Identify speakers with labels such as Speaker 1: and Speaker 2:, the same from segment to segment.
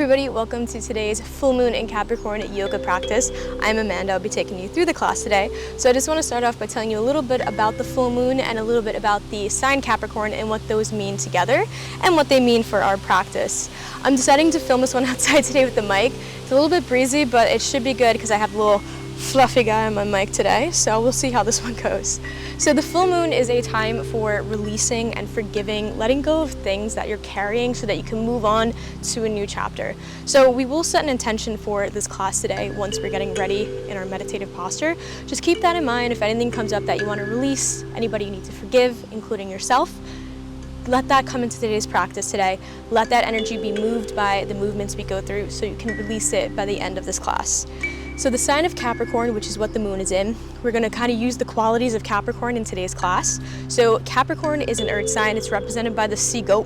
Speaker 1: everybody, welcome to today's full moon in Capricorn yoga practice. I'm Amanda, I'll be taking you through the class today. So I just want to start off by telling you a little bit about the full moon and a little bit about the sign Capricorn and what those mean together and what they mean for our practice. I'm deciding to film this one outside today with the mic. It's a little bit breezy, but it should be good because I have a little fluffy guy on my mic today, so we'll see how this one goes. So the full moon is a time for releasing and forgiving, letting go of things that you're carrying so that you can move on to a new chapter. So we will set an intention for this class today once we're getting ready in our meditative posture. Just keep that in mind. If anything comes up that you want to release, anybody you need to forgive, including yourself, let that come into today's practice today. Let that energy be moved by the movements we go through so you can release it by the end of this class. So the sign of Capricorn, which is what the moon is in, we're going to kind of use the qualities of Capricorn in today's class. So Capricorn is an earth sign. It's represented by the sea goat.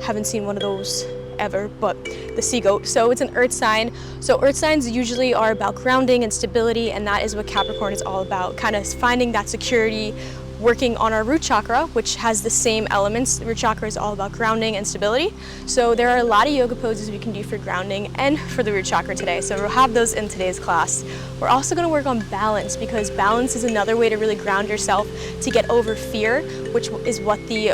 Speaker 1: Haven't seen one of those ever, but the sea goat. So it's an earth sign. So earth signs usually are about grounding and stability, and that is what Capricorn is all about, kind of finding that security, working on our root chakra, which has the same elements. The root chakra is all about grounding and stability. So there are a lot of yoga poses we can do for grounding and for the root chakra today. So we'll have those in today's class. We're also going to work on balance, because balance is another way to really ground yourself, to get over fear, which is what the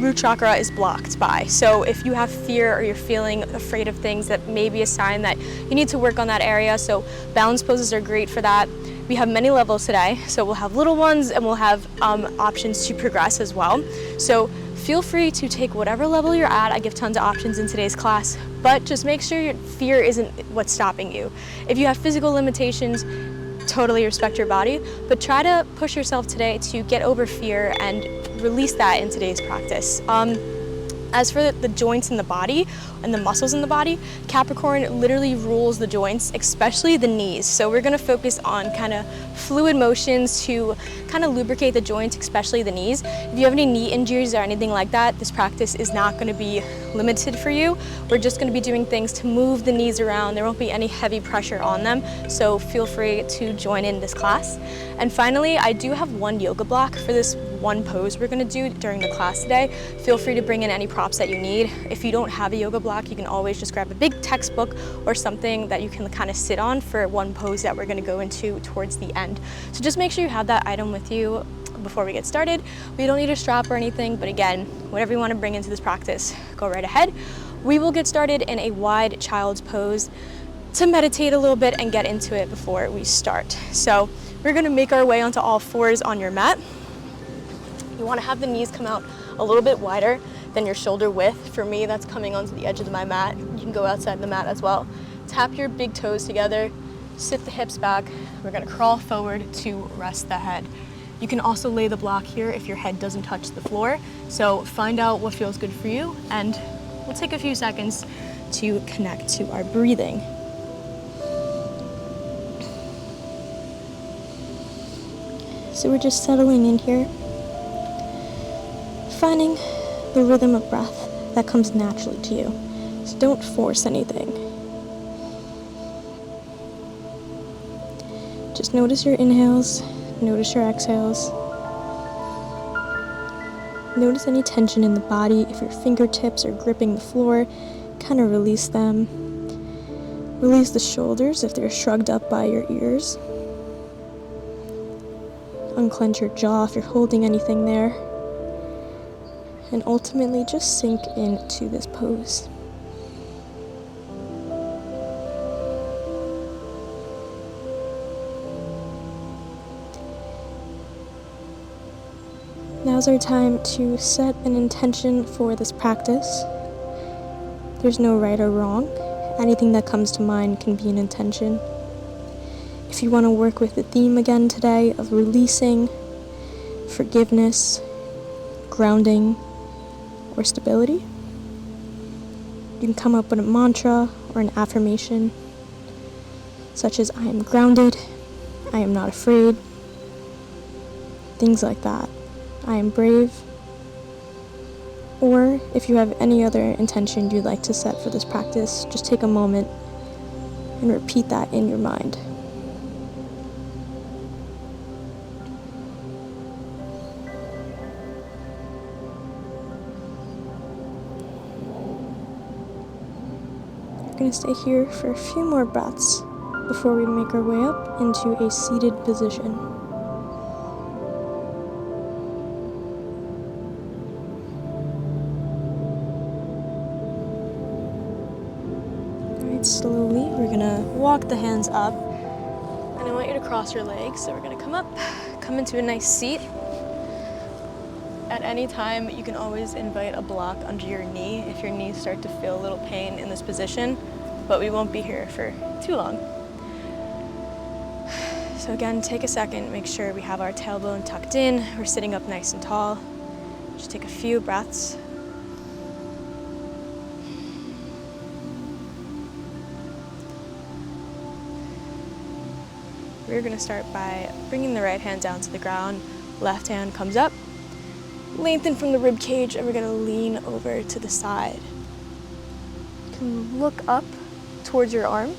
Speaker 1: root chakra is blocked by. So if you have fear or you're feeling afraid of things, that may be a sign that you need to work on that area. So balance poses are great for that. We have many levels today, so we'll have little ones and we'll have options to progress as well. So feel free to take whatever level you're at. I give tons of options in today's class, but just make sure your fear isn't what's stopping you. If you have physical limitations, totally respect your body, but try to push yourself today to get over fear and release that in today's practice. As for the joints in the body and the muscles in the body, Capricorn literally rules the joints, especially the knees. So we're going to focus on kind of fluid motions to kind of lubricate the joints, especially the knees. If you have any knee injuries or anything like that, this practice is not going to be limited for you. We're just going to be doing things to move the knees around. There won't be any heavy pressure on them, so feel free to join in this class. And finally, I do have one yoga block for this one pose we're going to do during the class today. Feel free to bring in any props that you need. If you don't have a yoga block, you can always just grab a big textbook or something that you can kind of sit on for one pose that we're going to go into towards the end. So just make sure you have that item with you before we get started. We don't need a strap or anything, but again, whatever you want to bring into this practice, go right ahead. We will get started in a wide child's pose to meditate a little bit and get into it before we start. So we're going to make our way onto all fours on your mat. You want to have the knees come out a little bit wider than your shoulder width. For me, that's coming onto the edge of my mat. You can go outside the mat as well. Tap your big toes together, sit the hips back. We're going to crawl forward to rest the head. You can also lay the block here if your head doesn't touch the floor. So find out what feels good for you, and we'll take a few seconds to connect to our breathing. So we're just settling in here, finding the rhythm of breath that comes naturally to you. So don't force anything. Just notice your inhales, notice your exhales. Notice any tension in the body. If your fingertips are gripping the floor, kind of release them. Release the shoulders if they're shrugged up by your ears. Unclench your jaw if you're holding anything there. And ultimately just sink into this pose. Now's our time to set an intention for this practice. There's no right or wrong. Anything that comes to mind can be an intention. If you want to work with the theme again today of releasing, forgiveness, grounding, or stability, you can come up with a mantra or an affirmation, such as I am grounded, I am not afraid, things like that. I am brave. Or if you have any other intention you'd like to set for this practice, just take a moment and repeat that in your mind. going to stay here for a few more breaths before we make our way up into a seated position. Alright, slowly we're going to walk the hands up, and I want you to cross your legs. So we're going to come up, come into a nice seat. At any time, you can always invite a block under your knee if your knees start to feel a little pain in this position, but we won't be here for too long. So again, take a second, make sure we have our tailbone tucked in, we're sitting up nice and tall. Just take a few breaths. We're going to start by bringing the right hand down to the ground, left hand comes up. Lengthen from the rib cage, and we're going to lean over to the side. You can look up towards your arm.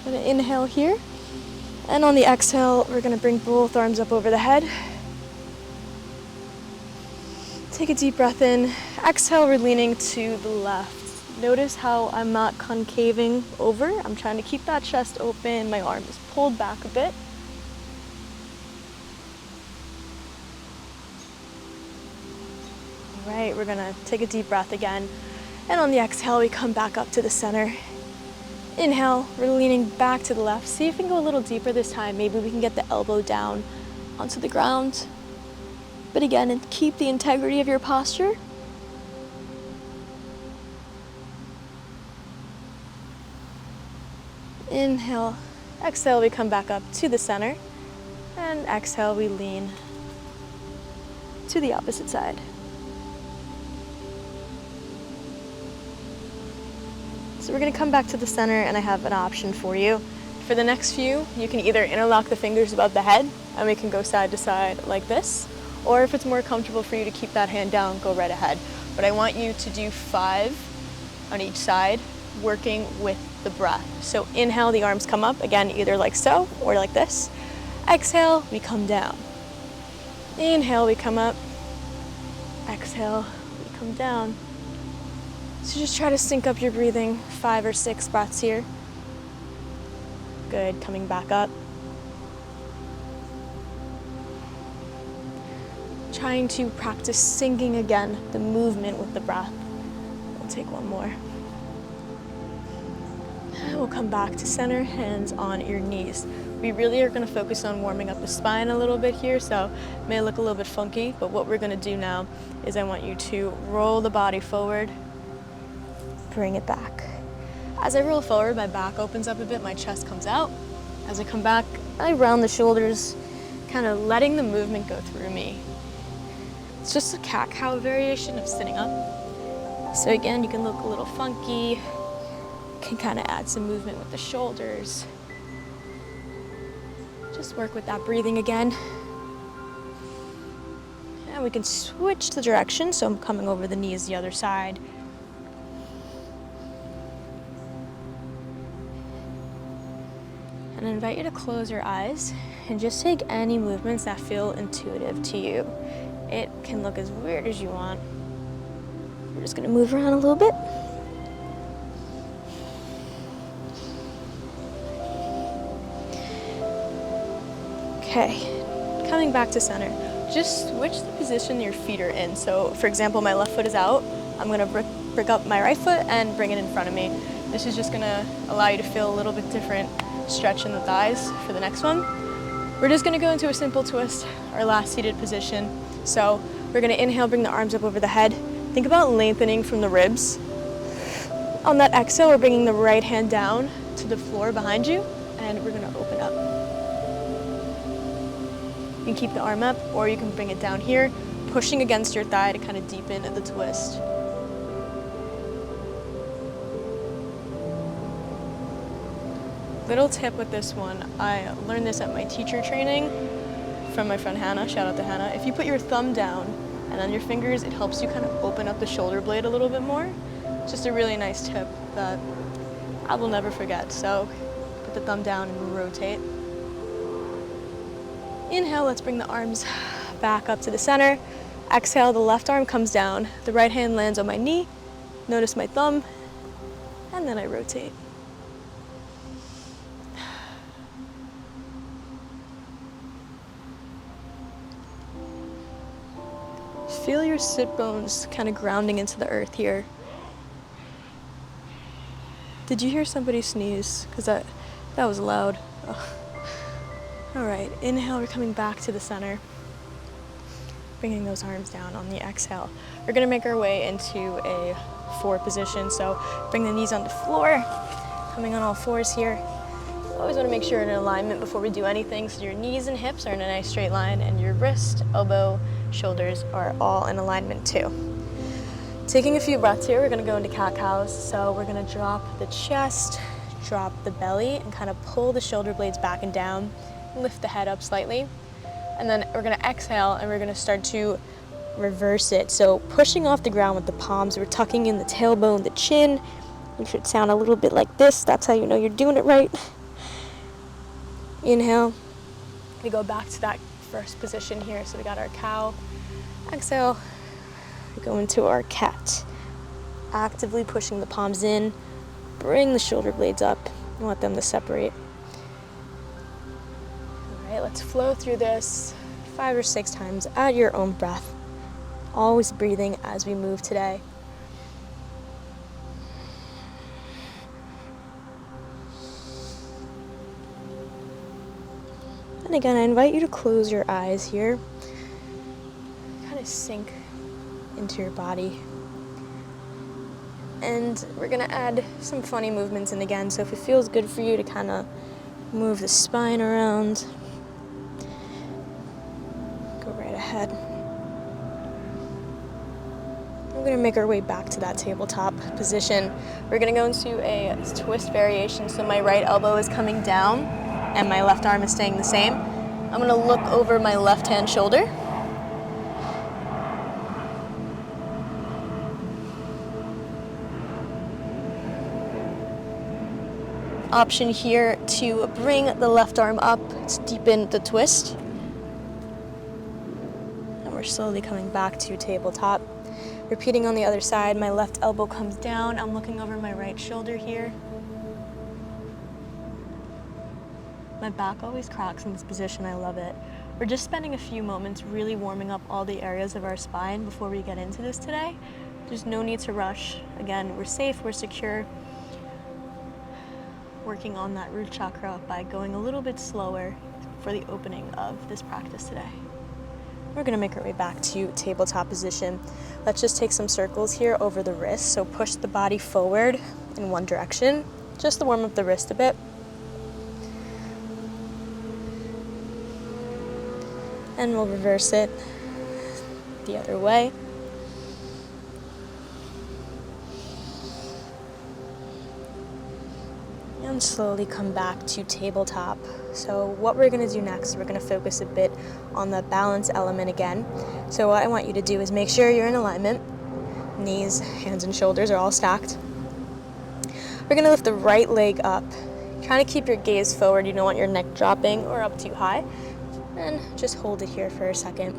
Speaker 1: I'm going to inhale here, and on the exhale, we're going to bring both arms up over the head. Take a deep breath in. Exhale, we're leaning to the left. Notice how I'm not concaving over. I'm trying to keep that chest open. My arm is pulled back a bit. All right, we're gonna take a deep breath again. And on the exhale, we come back up to the center. Inhale, we're leaning back to the left. See if we can go a little deeper this time. Maybe we can get the elbow down onto the ground. But again, and keep the integrity of your posture. Inhale, exhale, we come back up to the center, and exhale, we lean to the opposite side. So we're going to come back to the center, and I have an option for you. For the next few, you can either interlock the fingers above the head, and we can go side to side like this, or if it's more comfortable for you to keep that hand down, go right ahead. But I want you to do 5 on each side, working with the breath. So inhale, the arms come up, again, either like so or like this. Exhale, we come down. Inhale, we come up. Exhale, we come down. So just try to sync up your breathing, 5 or 6 breaths here. Good, coming back up. Trying to practice syncing again the movement with the breath. We'll take one more. We'll come back to center, hands on your knees. We really are going to focus on warming up the spine a little bit here, so it may look a little bit funky, but what we're going to do now is I want you to roll the body forward, bring it back. As I roll forward, my back opens up a bit, my chest comes out. As I come back, I round the shoulders, kind of letting the movement go through me. It's just a cat-cow variation of sitting up. So again, you can look a little funky, can kind of add some movement with the shoulders. Just work with that breathing again. And we can switch the direction, so I'm coming over the knees the other side. And I invite you to close your eyes and just take any movements that feel intuitive to you. It can look as weird as you want. We're just gonna move around a little bit. Okay, coming back to center. Just switch the position your feet are in. So for example, my left foot is out. I'm gonna pick up my right foot and bring it in front of me. This is just gonna allow you to feel a little bit different stretch in the thighs for the next one. We're just gonna go into a simple twist, our last seated position. So we're gonna inhale, bring the arms up over the head. Think about lengthening from the ribs. On that exhale, we're bringing the right hand down to the floor behind you, and we're gonna open up. You can keep the arm up, or you can bring it down here, pushing against your thigh to kind of deepen the twist. Little tip with this one, I learned this at my teacher training from my friend Hannah, shout out to Hannah. If you put your thumb down and on your fingers, it helps you kind of open up the shoulder blade a little bit more. It's just a really nice tip that I will never forget. So put the thumb down and rotate. Inhale, let's bring the arms back up to the center. Exhale, the left arm comes down. The right hand lands on my knee. Notice my thumb, and then I rotate. Feel your sit bones kind of grounding into the earth here. Did you hear somebody sneeze? Because that was loud. Oh. All right, inhale, we're coming back to the center. Bringing those arms down on the exhale. We're gonna make our way into a 4 position. So bring the knees on the floor, coming on all 4s here. Always wanna make sure you're in alignment before we do anything. So your knees and hips are in a nice straight line, and your wrist, elbow, shoulders are all in alignment too. Taking a few breaths here, we're gonna go into cat-cows. So we're gonna drop the chest, drop the belly, and kind of pull the shoulder blades back and down. Lift the head up slightly. And then we're gonna exhale, and we're gonna start to reverse it. So pushing off the ground with the palms, we're tucking in the tailbone, the chin. It should sound a little bit like this. That's how you know you're doing it right. Inhale. We go back to that first position here. So we got our cow. Exhale. We go into our cat. Actively pushing the palms in. Bring the shoulder blades up and let them to separate. All right, let's flow through this 5 or 6 times at your own breath. Always breathing as we move today. And again, I invite you to close your eyes here. Kind of sink into your body. And we're gonna add some funny movements in again. So if it feels good for you to kind of move the spine around, go right ahead. We're gonna make our way back to that tabletop position. We're gonna go into a twist variation. So my right elbow is coming down and my left arm is staying the same. I'm gonna look over my left hand shoulder. Option here to bring the left arm up to deepen the twist. And we're slowly coming back to tabletop. Repeating on the other side, my left elbow comes down. I'm looking over my right shoulder here. My back always cracks in this position, I love it. We're just spending a few moments really warming up all the areas of our spine before we get into this today. There's no need to rush. Again, we're safe, we're secure. Working on that root chakra by going a little bit slower for the opening of this practice today. We're gonna make our way back to tabletop position. Let's just take some circles here over the wrist. So push the body forward in one direction, just to warm up the wrist a bit. And we'll reverse it the other way. And slowly come back to tabletop. So what we're gonna do next, we're gonna focus a bit on the balance element again. So what I want you to do is make sure you're in alignment. Knees, hands, and shoulders are all stacked. We're gonna lift the right leg up. Try to keep your gaze forward. You don't want your neck dropping or up too high. And just hold it here for a second.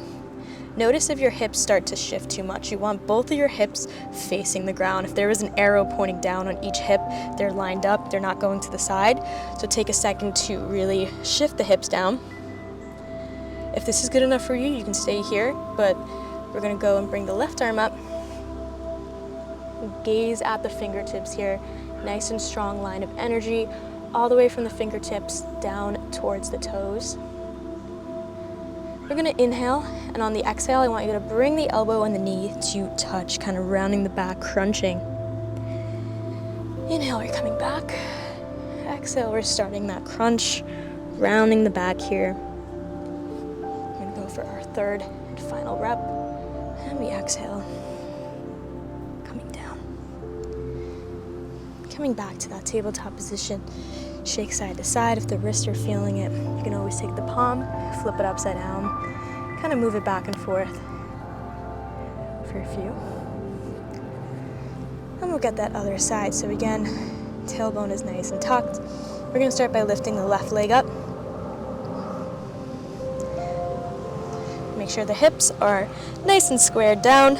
Speaker 1: Notice if your hips start to shift too much. You want both of your hips facing the ground. If there was an arrow pointing down on each hip, they're lined up, they're not going to the side. So take a second to really shift the hips down. If this is good enough for you, you can stay here, but we're gonna go and bring the left arm up. Gaze at the fingertips here. Nice and strong line of energy, all the way from the fingertips down towards the toes. We're gonna inhale, and on the exhale, I want you to bring the elbow and the knee to touch, kind of rounding the back, crunching. Inhale, we're coming back. Exhale, we're starting that crunch, rounding the back here. We're gonna go for our third and final rep, and we exhale, coming down. Coming back to that tabletop position. Shake side to side if the wrists are feeling it. You can always take the palm, flip it upside down, kind of move it back and forth for a few. And we'll get that other side. So again, tailbone is nice and tucked. We're gonna start by lifting the left leg up. Make Make sure the hips are nice and squared down.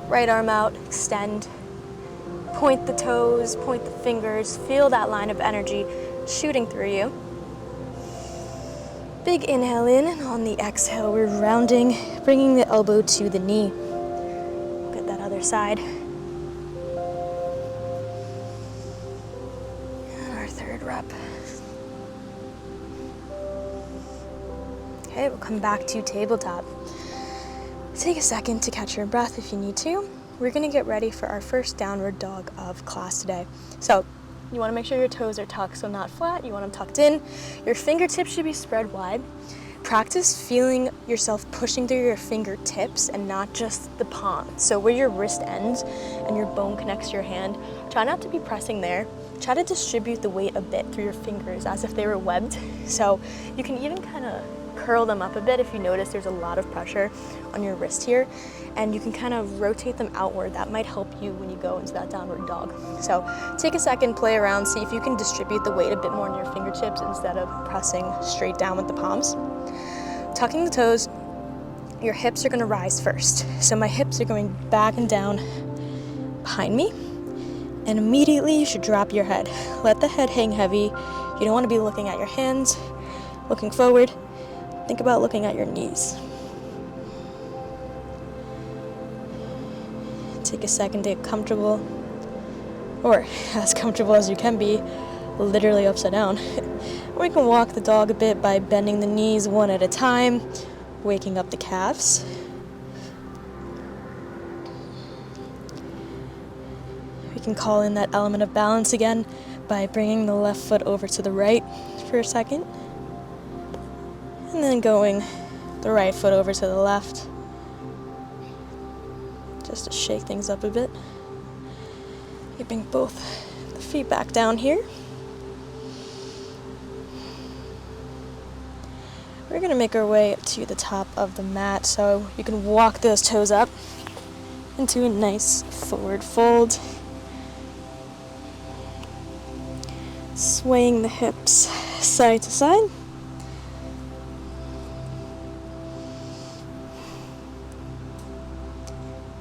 Speaker 1: Right arm out, extend. Point the toes, point the fingers. Feel that line of energy shooting through you. Big inhale in, and on the exhale, we're rounding, bringing the elbow to the knee. Look at that other side. And our third rep. Okay, we'll come back to tabletop. Take a second to catch your breath if you need to. We're gonna get ready for our first downward dog of class today. So, you wanna make sure your toes are tucked, so not flat, you want them tucked in. Your fingertips should be spread wide. Practice feeling yourself pushing through your fingertips and not just the palm. So where your wrist ends and your bone connects to your hand, try not to be pressing there. Try to distribute the weight a bit through your fingers as if they were webbed. So you can even kind of curl them up a bit if you notice there's a lot of pressure on your wrist here, and you can kind of rotate them outward. That might help you when you go into that downward dog. So take a second, play around, see if you can distribute the weight a bit more on your fingertips instead of pressing straight down with the palms. Tucking the toes, your hips are going to rise first. So my hips are going back and down behind me, and immediately you should drop your head. Let the head hang heavy. You don't want to be looking at your hands, looking forward. Think about looking at your knees. Take a second to get comfortable, or as comfortable as you can be, literally upside down. We can walk the dog a bit by bending the knees one at a time, waking up the calves. We can call in that element of balance again by bringing the left foot over to the right for a second. And then going the right foot over to the left, just to shake things up a bit. You bring both the feet back down here. We're going to make our way to the top of the mat, so you can walk those toes up into a nice forward fold. Swaying the hips side to side.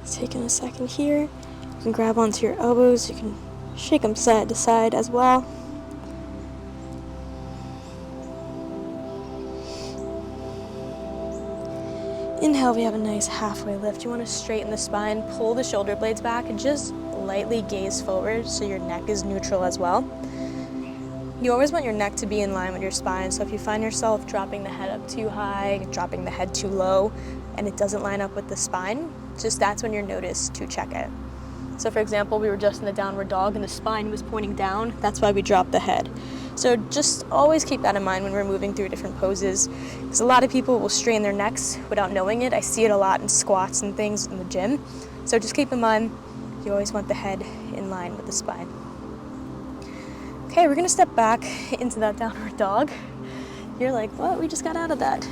Speaker 1: Taking a second here, you can grab onto your elbows, you can shake them side to side as well. Inhale, we have a nice halfway lift. You want to straighten the spine, pull the shoulder blades back, and just lightly gaze forward so your neck is neutral as well. You always want your neck to be in line with your spine, so if you find yourself dropping the head up too high, dropping the head too low, and it doesn't line up with the spine, just that's when you're noticed to check it. So for example, we were just in the downward dog and the spine was pointing down, that's why we dropped the head. So just always keep that in mind when we're moving through different poses, because a lot of people will strain their necks without knowing it. I see it a lot in squats and things in the gym. So just keep in mind, you always want the head in line with the spine. Okay, we're gonna step back into that downward dog. You're like, what? We just got out of that.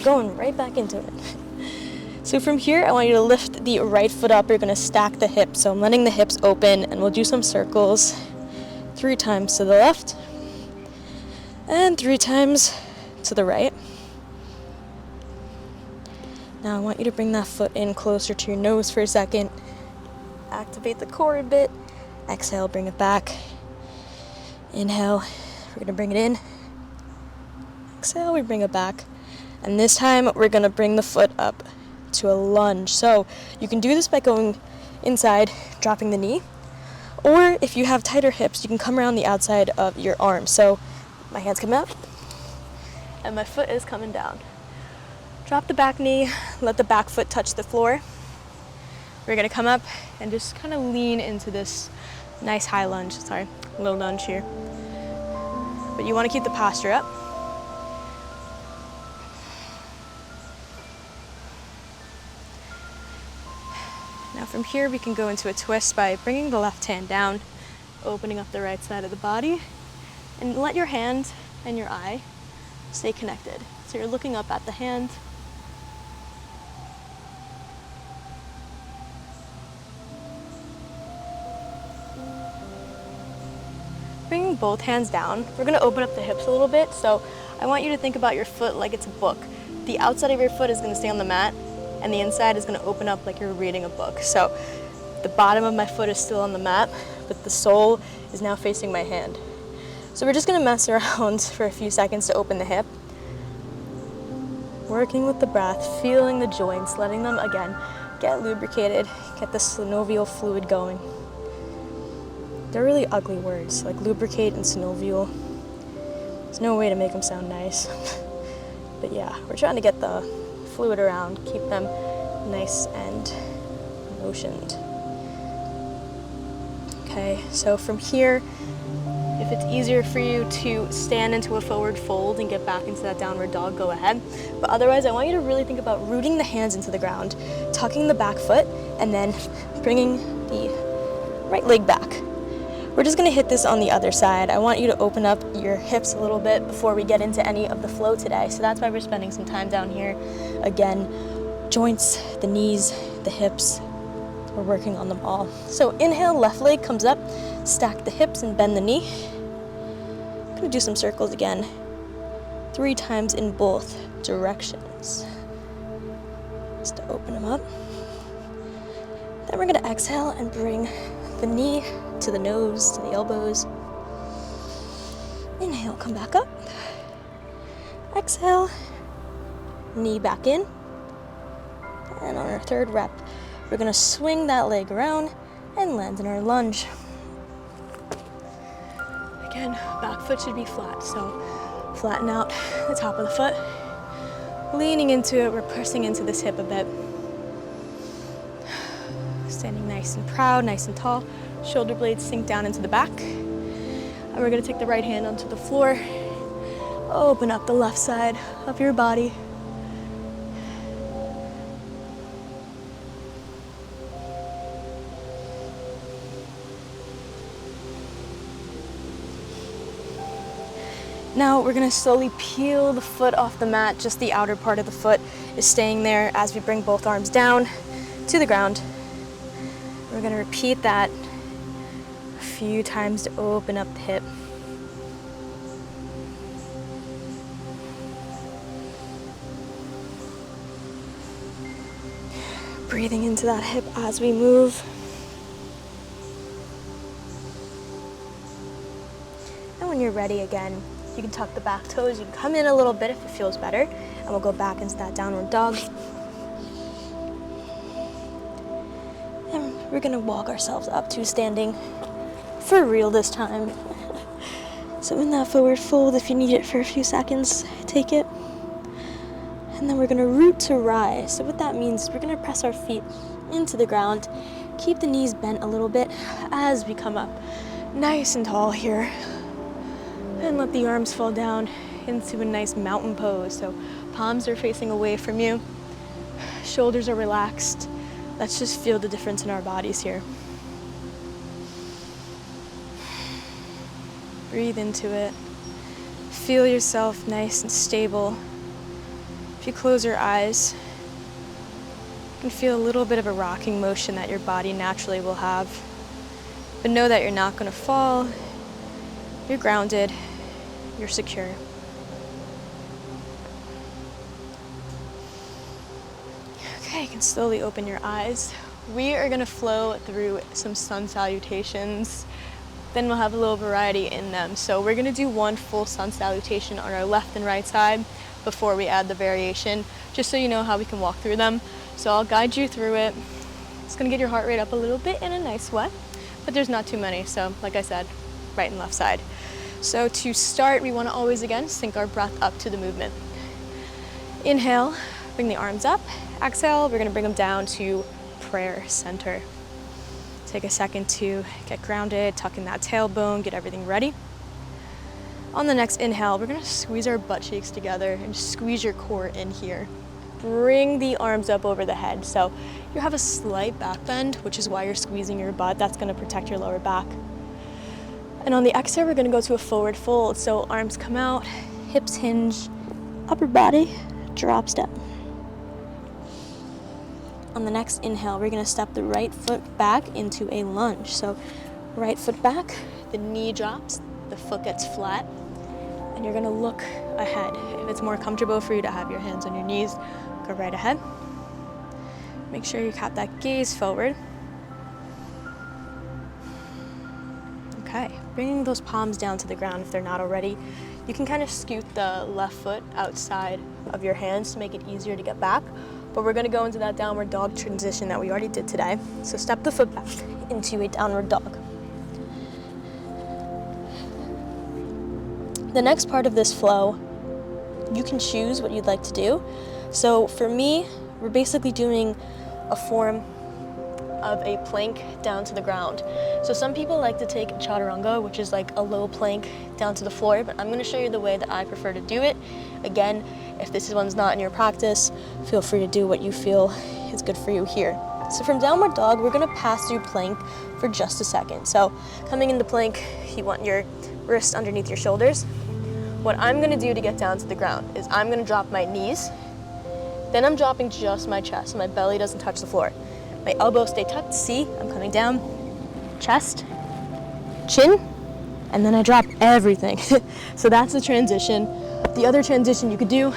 Speaker 1: Going right back into it. So from here, I want you to lift the right foot up. You're gonna stack the hips. So I'm letting the hips open, and we'll do some circles 3 times to the left and 3 times to the right. Now I want you to bring that foot in closer to your nose for a second. Activate the core a bit. Exhale, bring it back. Inhale, we're gonna bring it in. Exhale, we bring it back. And this time, we're gonna bring the foot up to a lunge. So you can do this by going inside, dropping the knee, or if you have tighter hips, you can come around the outside of your arm. So my hands come up, and my foot is coming down. Drop the back knee, let the back foot touch the floor. We're gonna come up and just kind of lean into this nice high lunge. Sorry, low lunge here. But you wanna keep the posture up. Now from here, we can go into a twist by bringing the left hand down, opening up the right side of the body, and let your hand and your eye stay connected. So you're looking up at the hand. Bringing both hands down, we're gonna open up the hips a little bit. So I want you to think about your foot like it's a book. the outside of your foot is gonna stay on the mat, and the inside is gonna open up like you're reading a book. So the bottom of my foot is still on the mat, but the sole is now facing my hand. So we're just gonna mess around for a few seconds to open the hip. Working with the breath, feeling the joints, letting them, again, get lubricated, get the synovial fluid going. They're really ugly words, like lubricate and synovial. There's no way to make them sound nice. But yeah, we're trying to get the fluid around, keep them nice and motioned. Okay, so from here, if it's easier for you to stand into a forward fold and get back into that downward dog, go ahead. But otherwise, I want you to really think about rooting the hands into the ground, tucking the back foot, and then bringing the right leg back. We're just gonna hit this on the other side. I want you to open up your hips a little bit before we get into any of the flow today. So that's why we're spending some time down here. Again, joints, the knees, the hips, we're working on them all. So inhale, left leg comes up, stack the hips and bend the knee. I'm gonna do some circles again, 3 times in both directions. Just to open them up. Then we're gonna exhale and bring the knee to the nose, to the elbows. Inhale, come back up. Exhale, knee back in. And on our third rep, we're gonna swing that leg around and land in our lunge. Again, back foot should be flat, so flatten out the top of the foot. Leaning into it, we're pressing into this hip a bit. Standing nice and proud, nice and tall. Shoulder blades sink down into the back. And we're gonna take the right hand onto the floor. Open up the left side of your body. Now we're gonna slowly peel the foot off the mat. Just the outer part of the foot is staying there as we bring both arms down to the ground. We're gonna repeat that a few times to open up the hip. Breathing into that hip as we move. And when you're ready again, you can tuck the back toes. You can come in a little bit if it feels better. And we'll go back into that downward dog. And we're gonna walk ourselves up to standing for real this time. So in that forward fold, if you need it for a few seconds, take it. And then we're gonna root to rise. So what that means is we're gonna press our feet into the ground, keep the knees bent a little bit as we come up nice and tall here. And let the arms fall down into a nice mountain pose. So palms are facing away from you, shoulders are relaxed. Let's just feel the difference in our bodies here. Breathe into it. Feel yourself nice and stable. If you close your eyes, you can feel a little bit of a rocking motion that your body naturally will have. But know that you're not going to fall. You're grounded. You're secure. Okay, you can slowly open your eyes. We are going to flow through some sun salutations. Then we'll have a little variety in them. So we're going to do one full sun salutation on our left and right side before we add the variation, just so you know how we can walk through them. So I'll guide you through it. It's going to get your heart rate up a little bit in a nice way, but there's not too many. So like I said, right and left side. So to start, we want to always, again, sync our breath up to the movement. Inhale, bring the arms up. Exhale, we're going to bring them down to prayer center. Take a second to get grounded, tuck in that tailbone, get everything ready. On the next inhale, we're going to squeeze our butt cheeks together and squeeze your core in here. Bring the arms up over the head. So you have a slight back bend, which is why you're squeezing your butt. That's going to protect your lower back. And on the exhale, we're going to go to a forward fold. So arms come out, hips hinge, upper body drops down. On the next inhale, we're going to step the right foot back into a lunge. So right foot back, the knee drops, the foot gets flat, and you're gonna look ahead. If it's more comfortable for you to have your hands on your knees, go right ahead. Make sure you have that gaze forward. Okay, bringing those palms down to the ground if they're not already. You can kind of scoot the left foot outside of your hands to make it easier to get back, but we're gonna go into that downward dog transition that we already did today. So step the foot back into a downward dog. The next part of this flow, you can choose what you'd like to do. So for me, we're basically doing a form of a plank down to the ground. So some people like to take chaturanga, which is like a low plank down to the floor, but I'm gonna show you the way that I prefer to do it. Again, if this one's not in your practice, feel free to do what you feel is good for you here. So from downward dog, we're gonna pass through plank for just a second. So coming into plank, you want your wrist underneath your shoulders. What I'm gonna do to get down to the ground is I'm gonna drop my knees, then I'm dropping just my chest, so my belly doesn't touch the floor. My elbows stay tucked, see, I'm coming down, chest, chin, and then I drop everything. So that's the transition. The other transition you could do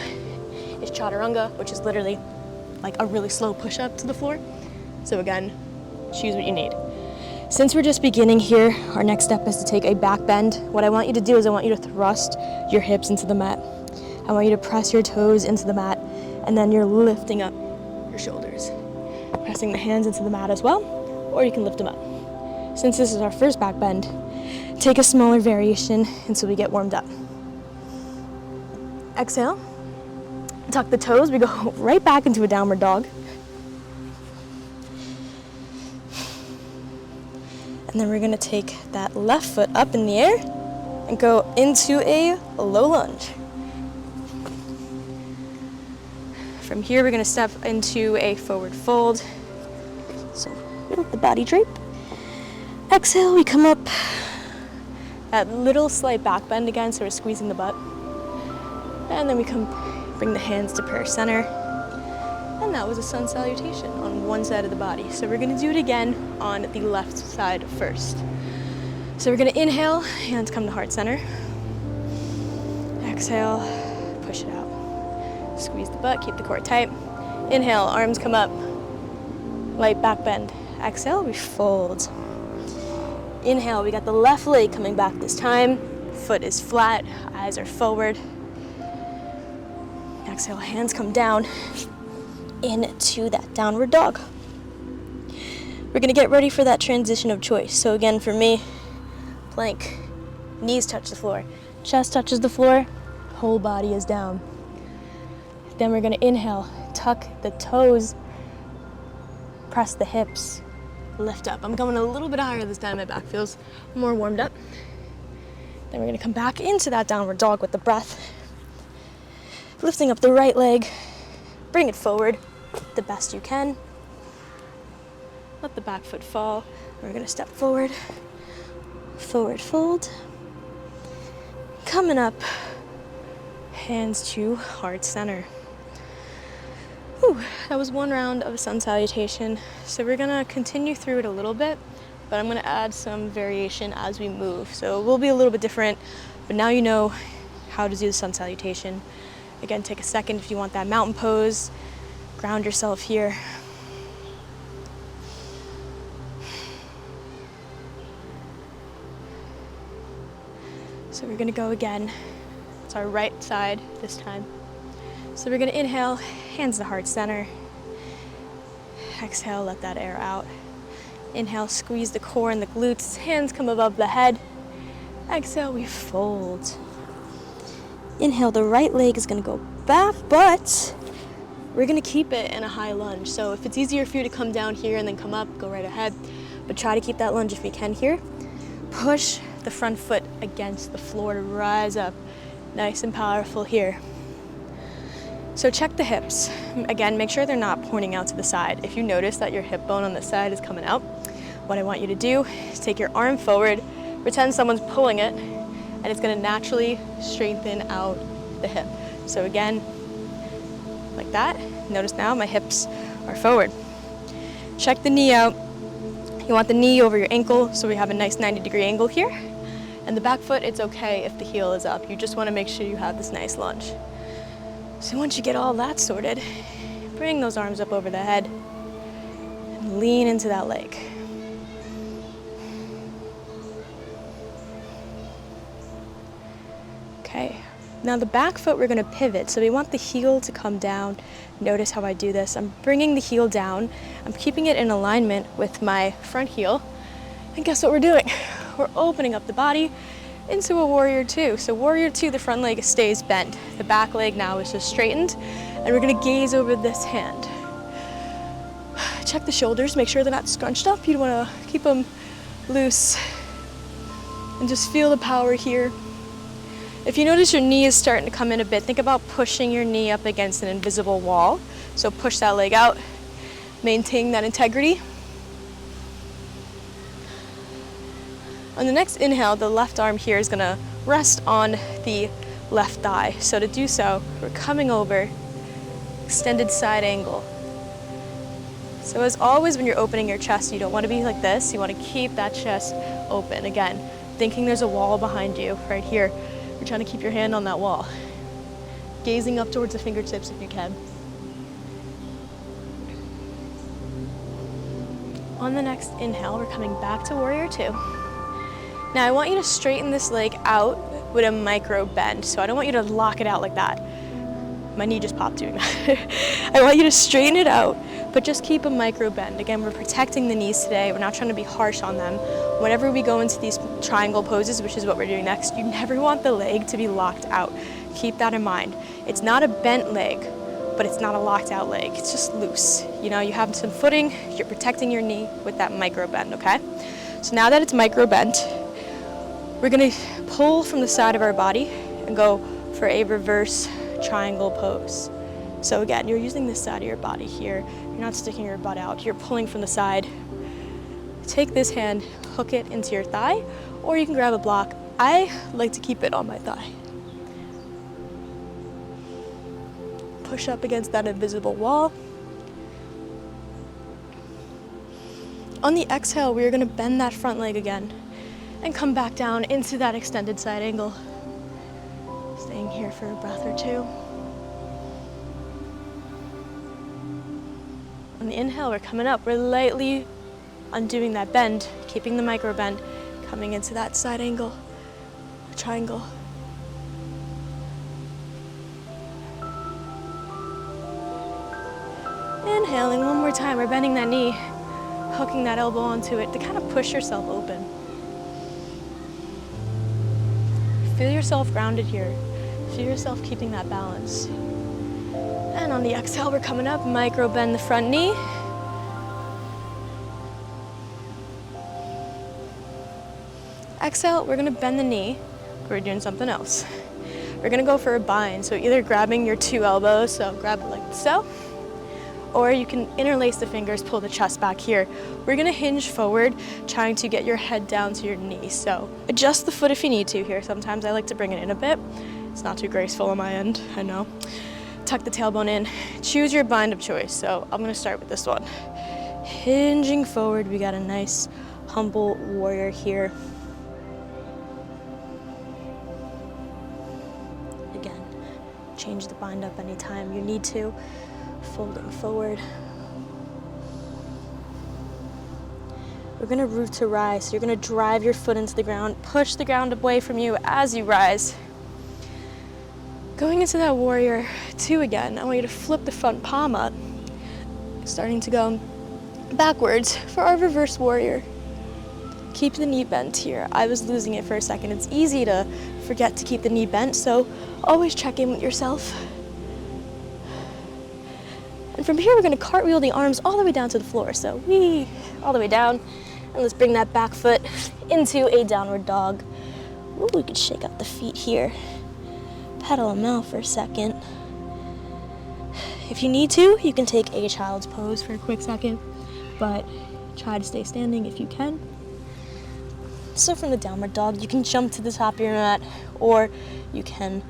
Speaker 1: is chaturanga, which is literally like a really slow push up to the floor. So again, choose what you need. Since we're just beginning here, our next step is to take a back bend. What I want you to do is I want you to thrust your hips into the mat. I want you to press your toes into the mat, and then you're lifting up your shoulders. Pressing the hands into the mat as well, or you can lift them up. Since this is our first back bend, take a smaller variation until we get warmed up. Exhale, tuck the toes, we go right back into a downward dog. And then we're gonna take that left foot up in the air and go into a low lunge. From here, we're gonna step into a forward fold. So the body drape. Exhale, we come up. That little slight back bend again, so we're squeezing the butt. And then we bring the hands to prayer center. And that was a sun salutation on one side of the body. So we're gonna do it again on the left side first. So we're gonna inhale, hands come to heart center. Exhale, push it out. Squeeze the butt, keep the core tight. Inhale, arms come up. Light back bend. Exhale, we fold. Inhale, we got the left leg coming back this time. Foot is flat, eyes are forward. Exhale, hands come down into that downward dog. We're gonna get ready for that transition of choice. So again, for me, plank, knees touch the floor, chest touches the floor, whole body is down. Then we're gonna inhale, tuck the toes, press the hips, lift up. I'm going a little bit higher this time, my back feels more warmed up. Then we're gonna come back into that downward dog with the breath. Lifting up the right leg, bring it forward the best you can. Let the back foot fall. We're gonna step forward, forward fold. Coming up, hands to heart center. Whew, that was one round of a sun salutation. So we're gonna continue through it a little bit, but I'm gonna add some variation as we move. So it will be a little bit different, but now you know how to do the sun salutation. Again, take a second if you want that mountain pose. Ground yourself here. So we're gonna go again. It's our right side this time. So we're gonna inhale, hands to heart center. Exhale, let that air out. Inhale, squeeze the core and the glutes. Hands come above the head. Exhale, we fold. Inhale, the right leg is gonna go back, but we're gonna keep it in a high lunge. So if it's easier for you to come down here and then come up, go right ahead. But try to keep that lunge if you can here. Push the front foot against the floor to rise up. Nice and powerful here. So check the hips. Again, make sure they're not pointing out to the side. If you notice that your hip bone on this side is coming out, what I want you to do is take your arm forward, pretend someone's pulling it, and it's gonna naturally strengthen out the hip. So again, like that. Notice now my hips are forward. Check the knee out. You want the knee over your ankle, so we have a nice 90-degree angle here. And the back foot, it's okay if the heel is up. You just want to make sure you have this nice lunge. So once you get all that sorted, bring those arms up over the head and lean into that leg. Okay, now the back foot we're going to pivot, so we want the heel to come down. Notice how I do this. I'm bringing the heel down. I'm keeping it in alignment with my front heel. And guess what we're doing? We're opening up the body into a warrior two. So warrior two, the front leg stays bent. The back leg now is just straightened, and we're going to gaze over this hand. Check the shoulders, make sure they're not scrunched up. You want to keep them loose and just feel the power here. If you notice your knee is starting to come in a bit, think about pushing your knee up against an invisible wall. So push that leg out, maintain that integrity. On the next inhale, the left arm here is going to rest on the left thigh. So to do so, we're coming over, extended side angle. So as always, when you're opening your chest, you don't want to be like this. You want to keep that chest open. Again, thinking there's a wall behind you right here. You're trying to keep your hand on that wall. Gazing up towards the fingertips if you can. On the next inhale, we're coming back to warrior two. Now I want you to straighten this leg out with a micro bend. So I don't want you to lock it out like that. My knee just popped doing that. I want you to straighten it out, but just keep a micro bend. Again, we're protecting the knees today. We're not trying to be harsh on them. Whenever we go into these triangle poses, which is what we're doing next, you never want the leg to be locked out. Keep that in mind. It's not a bent leg, but it's not a locked out leg. It's just loose. You know, you have some footing, you're protecting your knee with that micro bend, okay? So now that it's micro bent, we're gonna pull from the side of our body and go for a reverse triangle pose. So again, you're using this side of your body here. You're not sticking your butt out. You're pulling from the side. Take this hand, hook it into your thigh, or you can grab a block. I like to keep it on my thigh. Push up against that invisible wall. On the exhale, we're gonna bend that front leg again and come back down into that extended side angle. Staying here for a breath or two. On the inhale, we're coming up. We're lightly undoing that bend, keeping the micro bend, coming into that side angle, triangle. Inhaling one more time. We're bending that knee, hooking that elbow onto it to kind of push yourself open. Feel yourself grounded here. Feel yourself keeping that balance. And on the exhale, we're coming up, micro bend the front knee. Exhale, we're gonna bend the knee. We're doing something else. We're gonna go for a bind. So either grabbing your two elbows, so grab it like so, or you can interlace the fingers, pull the chest back here. We're gonna hinge forward, trying to get your head down to your knee. So adjust the foot if you need to here. Sometimes I like to bring it in a bit. It's not too graceful on my end, I know. Tuck the tailbone in. Choose your bind of choice. So I'm gonna start with this one. Hinging forward, we got a nice humble warrior here. Again, change the bind up anytime you need to. Folding forward. We're gonna root to rise. So you're gonna drive your foot into the ground, push the ground away from you as you rise. Going into that warrior two again, I want you to flip the front palm up, starting to go backwards for our reverse warrior. Keep the knee bent here. I was losing it for a second. It's easy to forget to keep the knee bent, so always check in with yourself. And from here, we're gonna cartwheel the arms all the way down to the floor. So all the way down, and let's bring that back foot into a downward dog. Ooh, we could shake out the feet here. Pedal them out for a second. If you need to, you can take a child's pose for a quick second, but try to stay standing if you can. So from the downward dog, you can jump to the top of your mat, or you can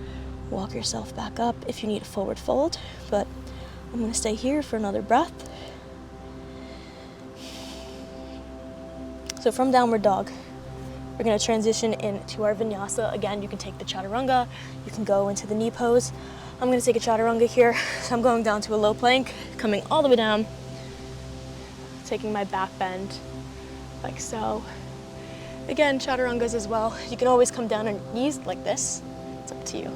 Speaker 1: walk yourself back up if you need a forward fold, but I'm gonna stay here for another breath. So from downward dog, we're going to transition into our vinyasa. Again, you can take the chaturanga, you can go into the knee pose. I'm going to take a chaturanga here, so I'm going down to a low plank, coming all the way down, taking my back bend like so. Again, chaturangas as well. You can always come down on your knees like this. It's up to you.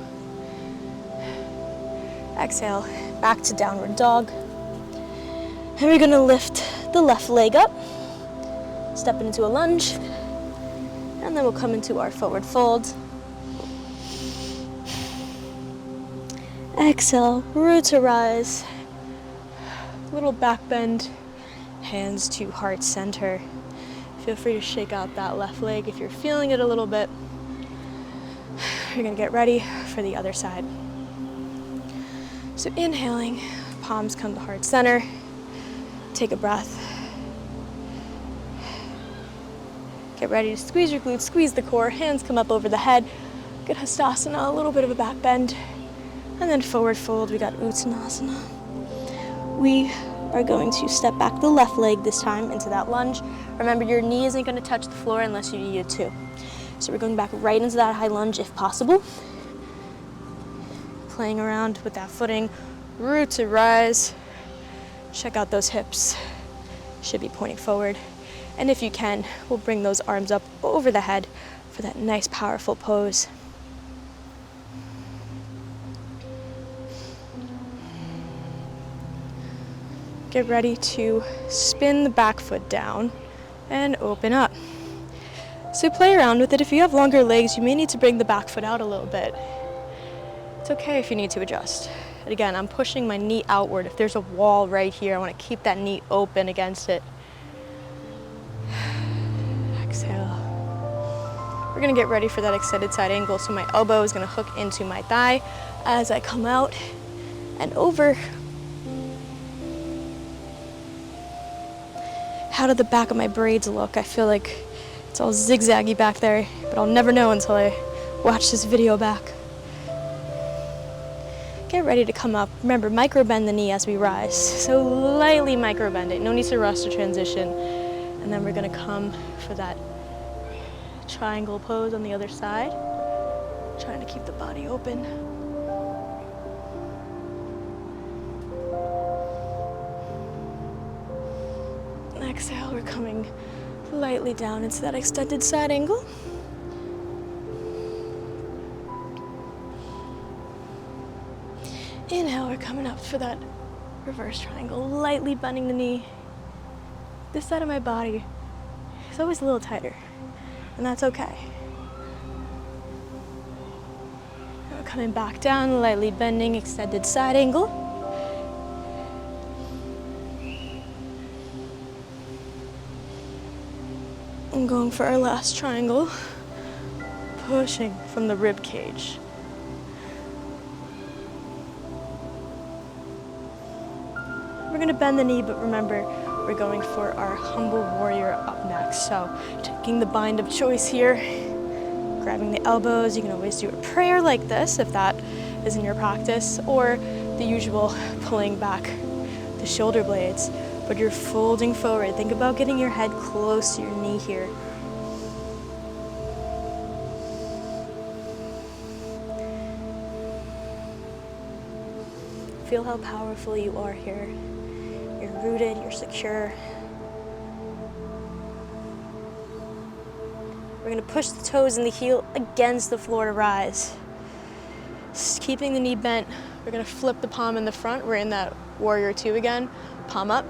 Speaker 1: Exhale, back to downward dog. And we're going to lift the left leg up, step into a lunge, and then we'll come into our forward fold. Exhale, root to rise, little back bend, hands to heart center. Feel free to shake out that left leg if you're feeling it a little bit. You're gonna get ready for the other side. So inhaling, palms come to heart center. Take a breath. Get ready to squeeze your glutes, squeeze the core, hands come up over the head. Good Hastasana, a little bit of a back bend. And then forward fold, we got Uttanasana. We are going to step back the left leg this time into that lunge. Remember, your knee isn't going to touch the floor unless you need it to. So we're going back right into that high lunge if possible. Playing around with that footing, root to rise. Check out those hips. Should be pointing forward. And if you can, we'll bring those arms up over the head for that nice, powerful pose. Get ready to spin the back foot down and open up. So play around with it. If you have longer legs, you may need to bring the back foot out a little bit. It's okay if you need to adjust. And again, I'm pushing my knee outward. If there's a wall right here, I want to keep that knee open against it. Exhale. We're going to get ready for that extended side angle. So my elbow is going to hook into my thigh as I come out and over. How did the back of my braids look? I feel like it's all zigzaggy back there, but I'll never know until I watch this video back. Get ready to come up. Remember, micro bend the knee as we rise. So lightly micro bend it. No need to rush the transition. And then we're gonna come for that triangle pose on the other side. Trying to keep the body open. Exhale, we're coming lightly down into that extended side angle. Inhale, we're coming up for that reverse triangle, lightly bending the knee. This side of my body is always a little tighter, and that's okay. And we're coming back down, lightly bending, extended side angle. And going for our last triangle, pushing from the rib cage. We're gonna bend the knee, but remember, we're going for our humble warrior up next. So taking the bind of choice here, grabbing the elbows. You can always do a prayer like this if that is in your practice, or the usual pulling back the shoulder blades. But you're folding forward. Think about getting your head close to your knee here. Feel how powerful you are here. You're rooted, you're secure. We're gonna push the toes and the heel against the floor to rise. Just keeping the knee bent. We're gonna flip the palm in the front. We're in that warrior two again. Palm up.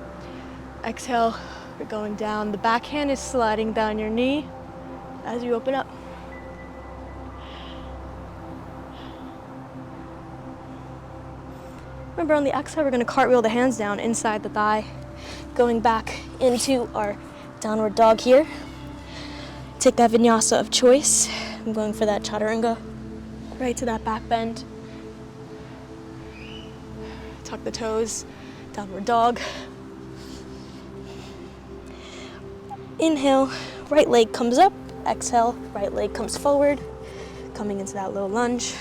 Speaker 1: Exhale, we're going down. The back hand is sliding down your knee as you open up. Remember, on the exhale, we're going to cartwheel the hands down inside the thigh, going back into our downward dog here. Take that vinyasa of choice. I'm going for that chaturanga, right to that back bend. Tuck the toes, downward dog. Inhale, right leg comes up. Exhale, right leg comes forward, coming into that low lunge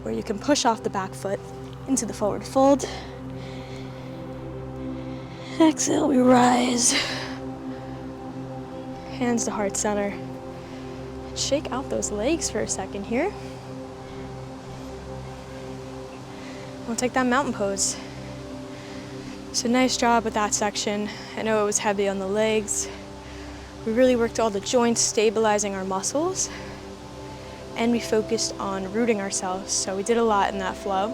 Speaker 1: where you can push off the back foot into the forward fold. Exhale, we rise. Hands to heart center. shake out those legs for a second here. We'll take that mountain pose. So nice job with that section. I know it was heavy on the legs. We really worked all the joints, stabilizing our muscles, and we focused on rooting ourselves. So we did a lot in that flow.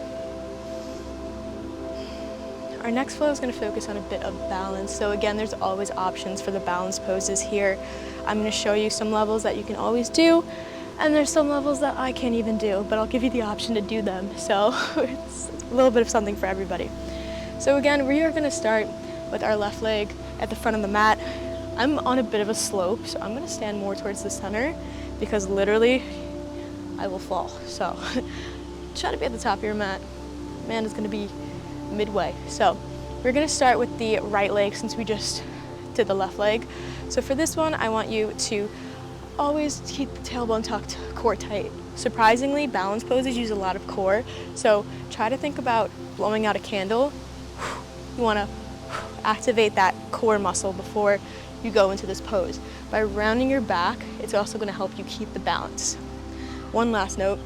Speaker 1: Our next flow is going to focus on a bit of balance. So again, there's always options for the balance poses here. I'm going to show you some levels that you can always do, and there's some levels that I can't even do, but I'll give you the option to do them. So it's a little bit of something for everybody. So again, we are going to start with our left leg at the front of the mat. I'm on a bit of a slope, so I'm going to stand more towards the center because literally I will fall. So try to be at the top of your mat. Amanda's going to be midway. So we're going to start with the right leg since we just did the left leg. So for this one, I want you to always keep the tailbone tucked, core tight. Surprisingly, balance poses use a lot of core. So try to think about blowing out a candle. You want to activate that core muscle before you go into this pose. By rounding your back, it's also going to help you keep the balance. One last note.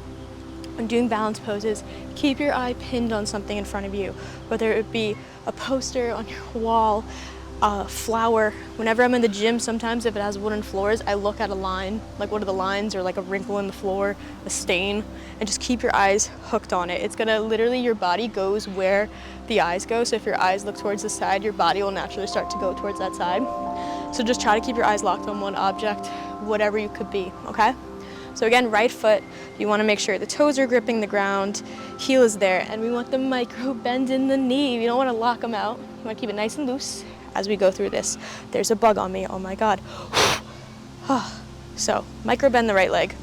Speaker 1: When doing balance poses, keep your eye pinned on something in front of you, whether it be a poster on your wall, a flower. Whenever I'm in the gym, sometimes if it has wooden floors, I look at a line, like what are the lines, or like a wrinkle in the floor, a stain, and just keep your eyes hooked on it. It's gonna literally, your body goes where the eyes go. So if your eyes look towards the side, your body will naturally start to go towards that side. So just try to keep your eyes locked on one object, whatever you could be, okay? So again, right foot, you want to make sure the toes are gripping the ground, heel is there, and we want the micro bend in the knee. You don't want to lock them out. You want to keep it nice and loose as we go through this. There's a bug on me, oh my God. So, micro bend the right leg.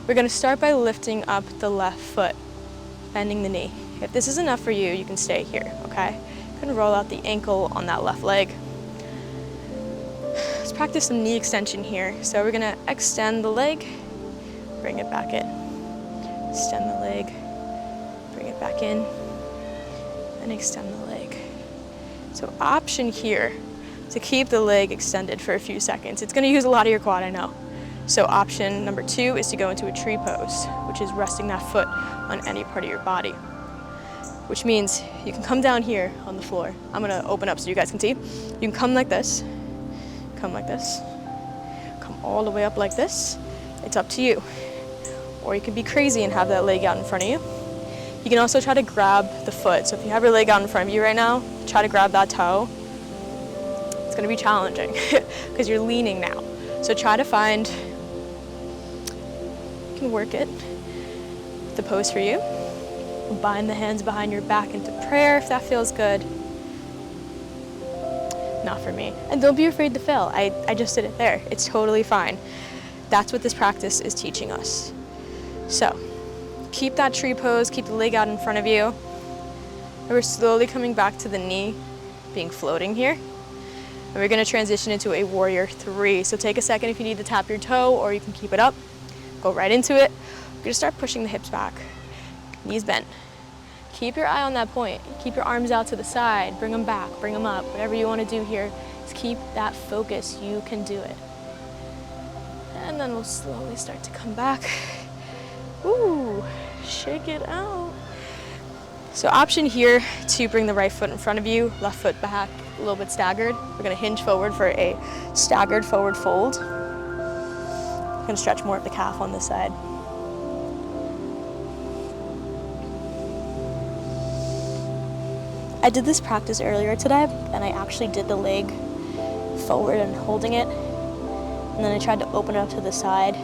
Speaker 1: We're going to start by lifting up the left foot, bending the knee. If this is enough for you, you can stay here, okay? You're going to roll out the ankle on that left leg. Let's practice some knee extension here. So we're going to extend the leg, bring it back in. Extend the leg, bring it back in, and extend the leg. So option here to keep the leg extended for a few seconds. It's going to use a lot of your quad, I know. So option number 2 is to go into a tree pose, which is resting that foot on any part of your body, which means you can come down here on the floor. I'm going to open up so you guys can see. You can come like this, come all the way up like this. It's up to you. Or you can be crazy and have that leg out in front of you. You can also try to grab the foot. So if you have your leg out in front of you right now, try to grab that toe. It's going to be challenging because you're leaning now. So try to find, you can work it, the pose for you. Bind the hands behind your back into prayer if that feels good. Not for me. And don't be afraid to fail. I just did it there. It's totally fine. That's what this practice is teaching us. So, keep that tree pose, keep the leg out in front of you. And we're slowly coming back to the knee, being floating here. And we're gonna transition into a warrior 3. So take a second if you need to tap your toe, or you can keep it up. Go right into it. We're gonna start pushing the hips back. Knees bent. Keep your eye on that point. Keep your arms out to the side, bring them back, bring them up. Whatever you wanna do here, just keep that focus. You can do it. And then we'll slowly start to come back. Ooh, shake it out. So option here to bring the right foot in front of you, left foot back, a little bit staggered. We're gonna hinge forward for a staggered forward fold. I'm gonna stretch more of the calf on this side. I did this practice earlier today, and I actually did the leg forward and holding it. And then I tried to open it up to the side.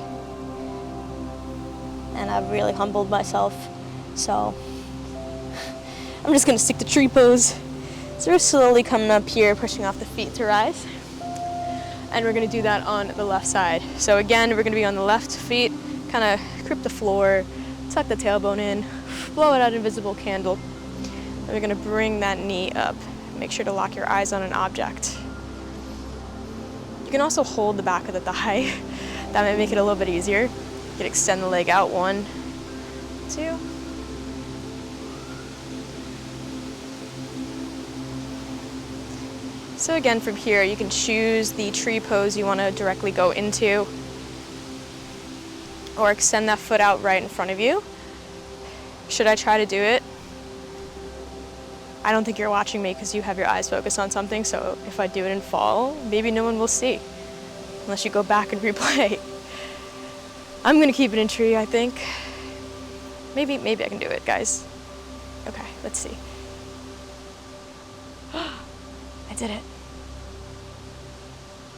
Speaker 1: And I really humbled myself. So I'm just gonna stick to tree pose. So we're slowly coming up here, pushing off the feet to rise. And we're gonna do that on the left side. So again, we're gonna be on the left feet, kind of grip the floor, tuck the tailbone in, blow it out invisible candle. And we're gonna bring that knee up. Make sure to lock your eyes on an object. You can also hold the back of the thigh. That might make it a little bit easier. You can extend the leg out, 1, 2. So again, from here, you can choose the tree pose you want to directly go into. or extend that foot out right in front of you. Should I try to do it? I don't think you're watching me because you have your eyes focused on something, so if I do it and fall, maybe no one will see, unless you go back and replay. I'm gonna keep it in tree, I think. Maybe I can do it, guys. Okay, let's see. I did it.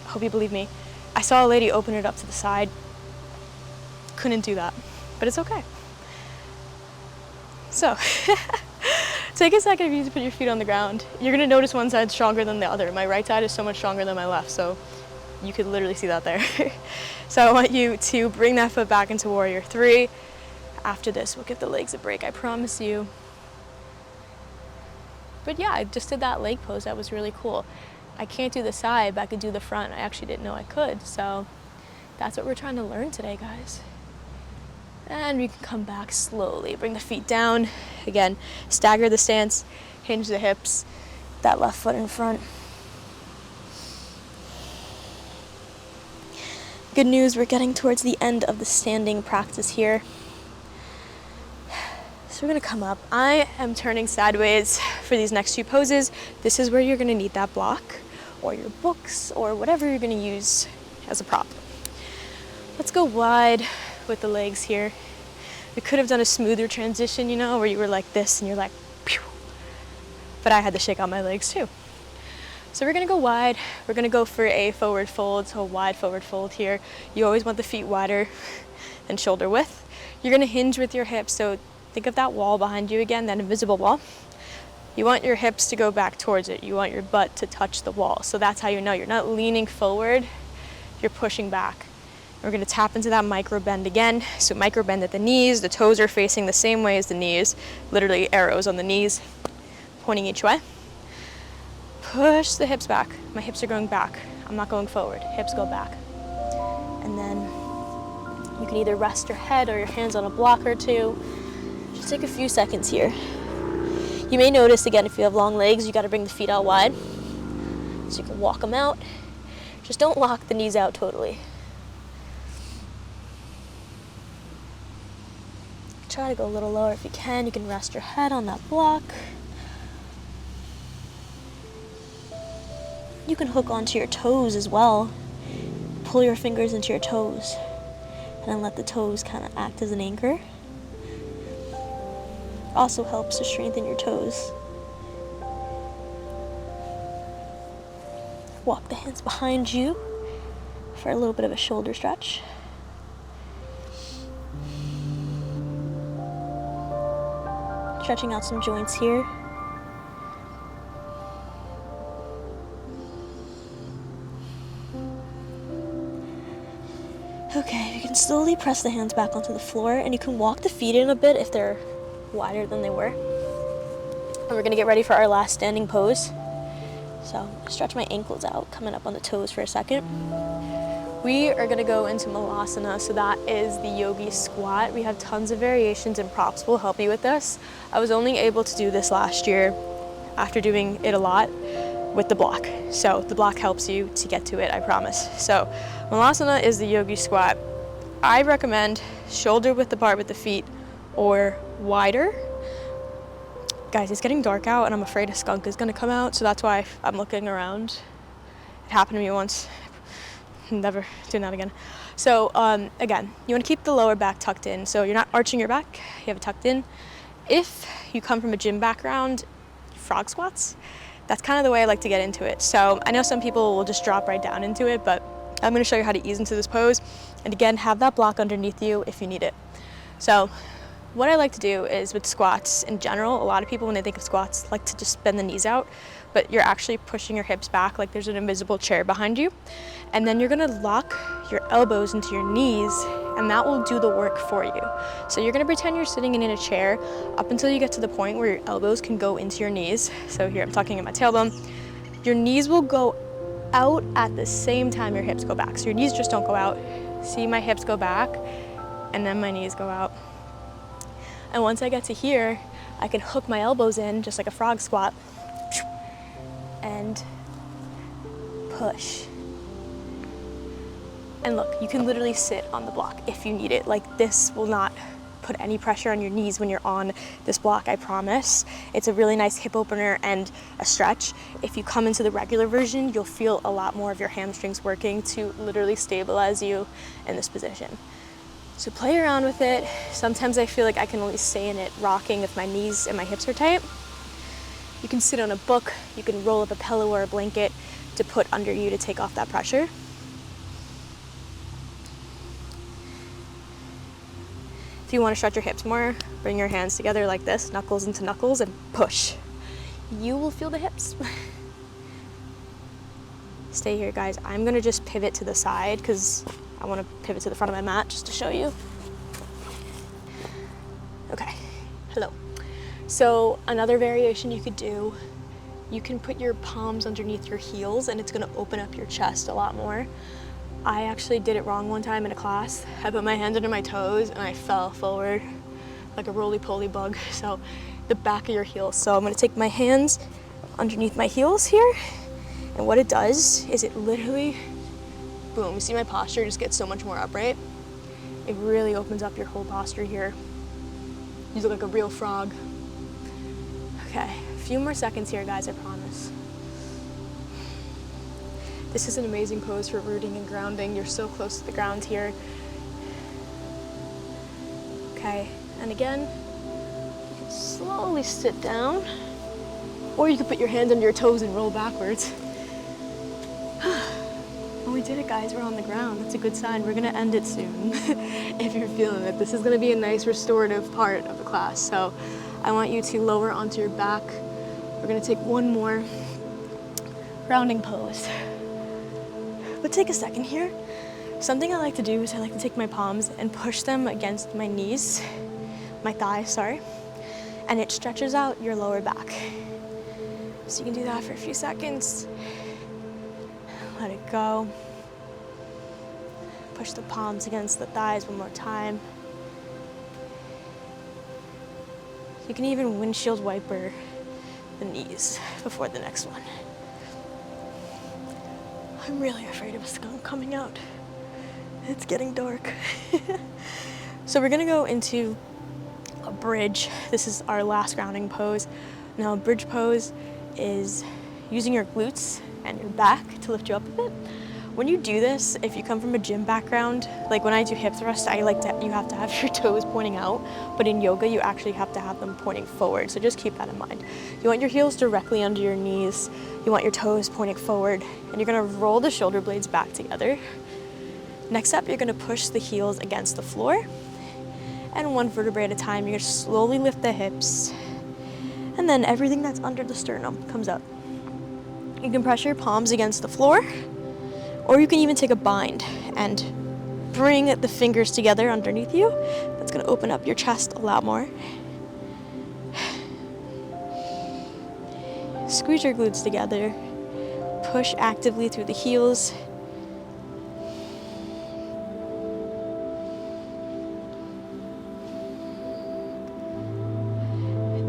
Speaker 1: I hope you believe me. I saw a lady open it up to the side. Couldn't do that, but it's okay. So, take a second of you to put your feet on the ground. You're gonna notice one side's stronger than the other. My right side is so much stronger than my left, so you could literally see that there. So I want you to bring that foot back into Warrior 3. After this, we'll give the legs a break, I promise you. But yeah, I just did that leg pose. That was really cool. I can't do the side, but I could do the front. I actually didn't know I could, so that's what we're trying to learn today, guys. And we can come back slowly. Bring the feet down. Again, stagger the stance, hinge the hips, that left foot in front. Good news, we're getting towards the end of the standing practice here. So we're gonna come up. I am turning sideways for these next few poses. This is where you're gonna need that block or your books or whatever you're gonna use as a prop. Let's go wide with the legs here. We could have done a smoother transition, you know, where you were like this and you're like, pew. But I had to shake out my legs too. So we're gonna go wide. We're gonna go for a forward fold, so a wide forward fold here. You always want the feet wider than shoulder width. You're gonna hinge with your hips, so think of that wall behind you again, that invisible wall. You want your hips to go back towards it. You want your butt to touch the wall. So that's how you know you're not leaning forward, you're pushing back. We're gonna tap into that micro bend again. So micro bend at the knees, the toes are facing the same way as the knees, literally arrows on the knees, pointing each way. Push the hips back. My hips are going back. I'm not going forward. Hips go back. And then you can either rest your head or your hands on a block or two. Just take a few seconds here. You may notice, again, if you have long legs, you gotta bring the feet out wide so you can walk them out. Just don't lock the knees out totally. Try to go a little lower if you can. You can rest your head on that block. You can hook onto your toes as well. Pull your fingers into your toes and then let the toes kind of act as an anchor. Also helps to strengthen your toes. Walk the hands behind you for a little bit of a shoulder stretch. Stretching out some joints here. Okay, you can slowly press the hands back onto the floor and you can walk the feet in a bit if they're wider than they were. And we're gonna get ready for our last standing pose. So stretch my ankles out, coming up on the toes for a second. We are gonna go into Malasana, so that is the yogi squat. We have tons of variations and props will help you with this. I was only able to do this last year after doing it a lot with the block. So the block helps you to get to it, I promise. So Malasana is the yogi squat. I recommend shoulder width apart with the feet or wider. Guys, it's getting dark out and I'm afraid a skunk is gonna come out, so that's why I'm looking around. It happened to me once. Never doing that again. So again, you wanna keep the lower back tucked in. So you're not arching your back, you have it tucked in. If you come from a gym background, frog squats, that's kind of the way I like to get into it. So I know some people will just drop right down into it, but I'm gonna show you how to ease into this pose. And again, have that block underneath you if you need it. So what I like to do is with squats in general, a lot of people when they think of squats like to just bend the knees out, but you're actually pushing your hips back like there's an invisible chair behind you. And then you're gonna lock your elbows into your knees and that will do the work for you. So you're gonna pretend you're sitting in a chair up until you get to the point where your elbows can go into your knees. So here I'm tucking in my tailbone. Your knees will go out at the same time your hips go back. So your knees just don't go out. See my hips go back and then my knees go out. And once I get to here, I can hook my elbows in just like a frog squat and push. And look, you can literally sit on the block if you need it. Like, this will not put any pressure on your knees when you're on this block, I promise. It's a really nice hip opener and a stretch. If you come into the regular version, you'll feel a lot more of your hamstrings working to literally stabilize you in this position. So play around with it. Sometimes I feel like I can only stay in it rocking if my knees and my hips are tight. You can sit on a book, you can roll up a pillow or a blanket to put under you to take off that pressure. If you want to stretch your hips more, bring your hands together like this, knuckles into knuckles, and push. You will feel the hips. Stay here, guys. I'm gonna just pivot to the side because I want to pivot to the front of my mat just to show you. Okay, hello. So another variation you could do, you can put your palms underneath your heels and it's gonna open up your chest a lot more. I actually did it wrong one time in a class. I put my hands under my toes and I fell forward like a roly-poly bug. So the back of your heels. So I'm gonna take my hands underneath my heels here, and what it does is it literally, boom, you see my posture just gets so much more upright. It really opens up your whole posture here. You look like a real frog. Okay, a few more seconds here, guys, I promise. This is an amazing pose for rooting and grounding. You're so close to the ground here. Okay, and again, you can slowly sit down, or you can put your hands under your toes and roll backwards. Oh, we did it, guys, we're on the ground. That's a good sign. We're gonna end it soon. If you're feeling it, this is gonna be a nice restorative part of the class. So I want you to lower onto your back. We're gonna take one more grounding pose. But take a second here. Something I like to do is I like to take my palms and push them against my knees, my thighs, sorry, and it stretches out your lower back. So you can do that for a few seconds. Let it go. Push the palms against the thighs one more time. You can even windshield wiper the knees before the next one. I'm really afraid of a skunk coming out. It's getting dark. So we're gonna go into a bridge. This is our last grounding pose. Now, a bridge pose is using your glutes and your back to lift you up a bit. When you do this, if you come from a gym background, like when I do hip thrust, you have to have your toes pointing out, but in yoga, you actually have to have them pointing forward. So just keep that in mind. You want your heels directly under your knees. You want your toes pointing forward, and you're gonna roll the shoulder blades back together. Next up, you're gonna push the heels against the floor, and one vertebrae at a time, you're gonna slowly lift the hips, and then everything that's under the sternum comes up. You can press your palms against the floor, or you can even take a bind and bring the fingers together underneath you. That's gonna open up your chest a lot more. Squeeze your glutes together. Push actively through the heels.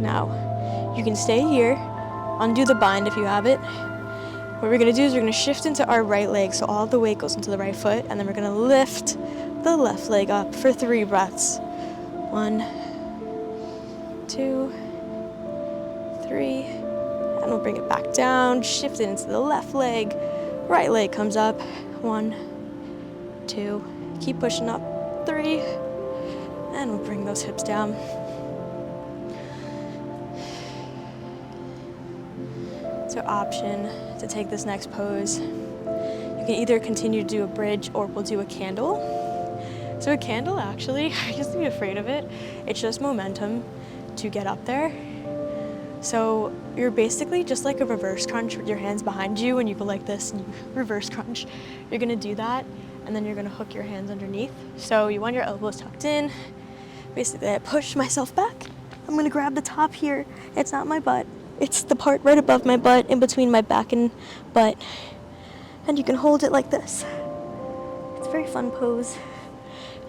Speaker 1: Now, you can stay here, undo the bind if you have it. What we're gonna do is we're gonna shift into our right leg, so all the weight goes into the right foot, and then we're gonna lift the left leg up for 3 breaths. 1, 2, 3, and we'll bring it back down, shift it into the left leg, right leg comes up, 1, 2, keep pushing up, 3, and we'll bring those hips down. So option to take this next pose. You can either continue to do a bridge or we'll do a candle. So a candle, actually, I used to be afraid of it. It's just momentum to get up there. So you're basically just like a reverse crunch with your hands behind you, and you go like this and you reverse crunch. You're gonna do that, and then you're gonna hook your hands underneath. So you want your elbows tucked in. Basically, I push myself back. I'm gonna grab the top here. It's not my butt. It's the part right above my butt, in between my back and butt. And you can hold it like this. It's a very fun pose.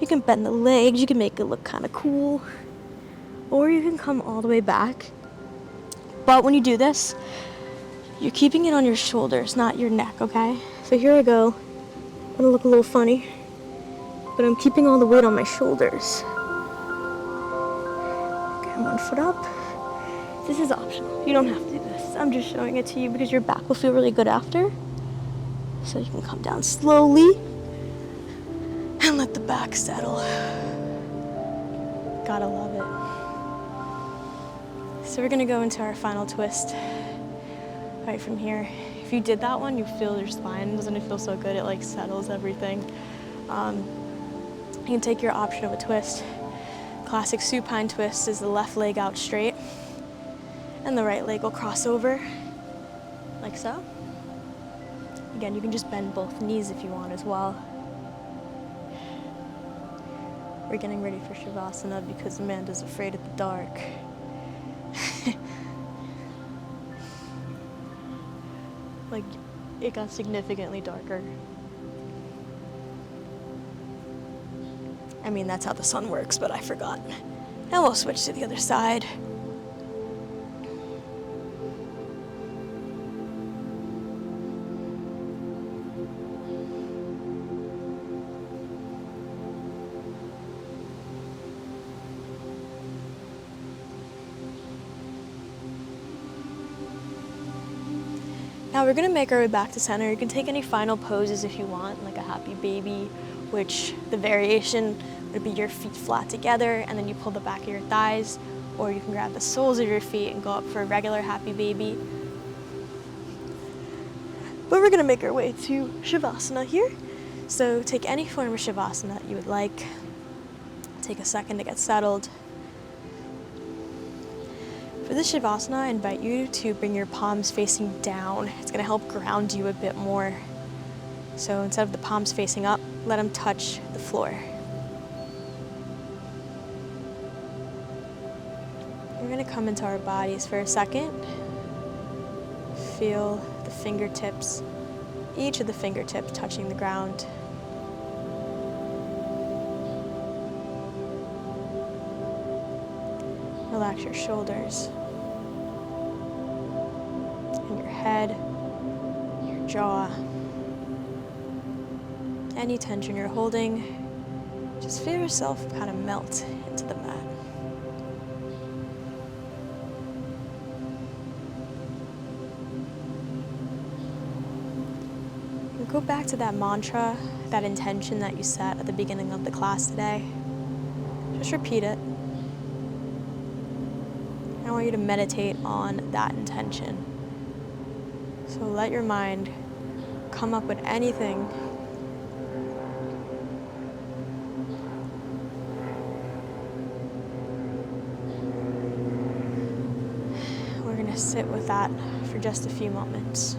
Speaker 1: You can bend the legs, you can make it look kind of cool. Or you can come all the way back. But when you do this, you're keeping it on your shoulders, not your neck, okay? So here I go. gonna look a little funny, but I'm keeping all the weight on my shoulders. Okay, one foot up. This is optional. You don't have to do this. I'm just showing it to you because your back will feel really good after. So you can come down slowly and let the back settle. Gotta love it. So we're gonna go into our final twist right from here. If you did that one, you feel your spine. Doesn't it feel so good? It like settles everything. You can take your option of a twist. Classic supine twist is the left leg out straight and the right leg will cross over like so. Again, you can just bend both knees if you want as well. We're getting ready for Shavasana because Amanda's afraid of the dark. Like, it got significantly darker. I mean, that's how the sun works, but I forgot. And we'll switch to the other side. Now we're gonna make our way back to center. You can take any final poses if you want, like a happy baby, which the variation would be your feet flat together and then you pull the back of your thighs, or you can grab the soles of your feet and go up for a regular happy baby. But we're gonna make our way to Shavasana here. So take any form of Shavasana that you would like. Take a second to get settled. For this Shavasana, I invite you to bring your palms facing down. It's gonna help ground you a bit more. So instead of the palms facing up, let them touch the floor. We're gonna come into our bodies for a second. Feel the fingertips, each of the fingertips touching the ground. Relax your shoulders, and your head, your jaw. Any tension you're holding, just feel yourself kind of melt into the mat. And go back to that mantra, that intention that you set at the beginning of the class today. Just repeat it. I want you to meditate on that intention. So let your mind come up with anything we're going to sit with that for just a few moments.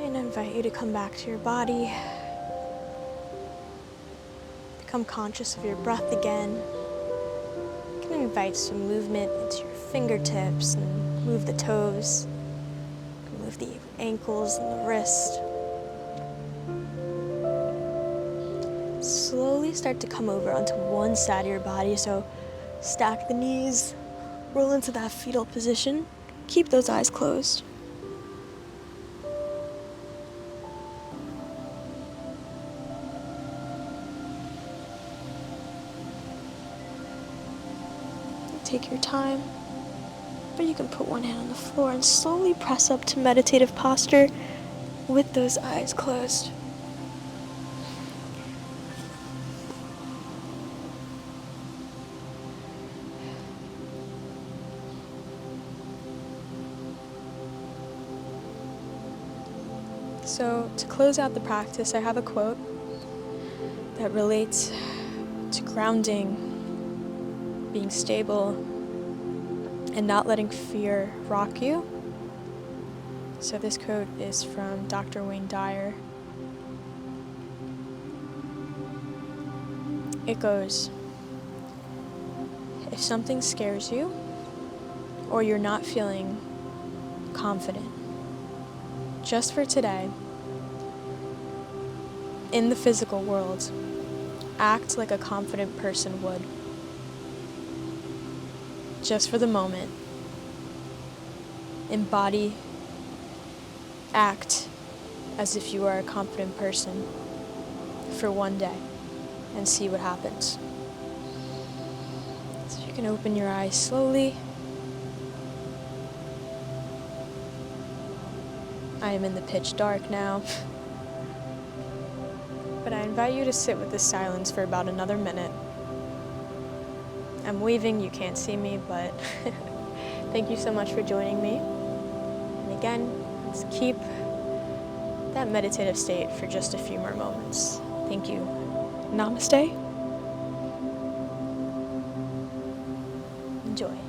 Speaker 1: I invite you to come back to your body. Become conscious of your breath again. You can invite some movement into your fingertips and move the toes. You can move the ankles and the wrist. Slowly start to come over onto one side of your body. So stack the knees, roll into that fetal position. Keep those eyes closed. take your time, but you can put one hand on the floor and slowly press up to meditative posture with those eyes closed. So, to close out the practice, I have a quote that relates to grounding, being stable, and not letting fear rock you. So this quote is from Dr. Wayne Dyer. It goes, "If something scares you, or you're not feeling confident, just for today, in the physical world, act like a confident person would. Just for the moment, embody, act as if you are a confident person for one day and see what happens." So you can open your eyes slowly. I am in the pitch dark now. But I invite you to sit with this silence for about another minute. I'm waving, you can't see me, but thank you so much for joining me. And again, let's keep that meditative state for just a few more moments. Thank you. Namaste. Enjoy.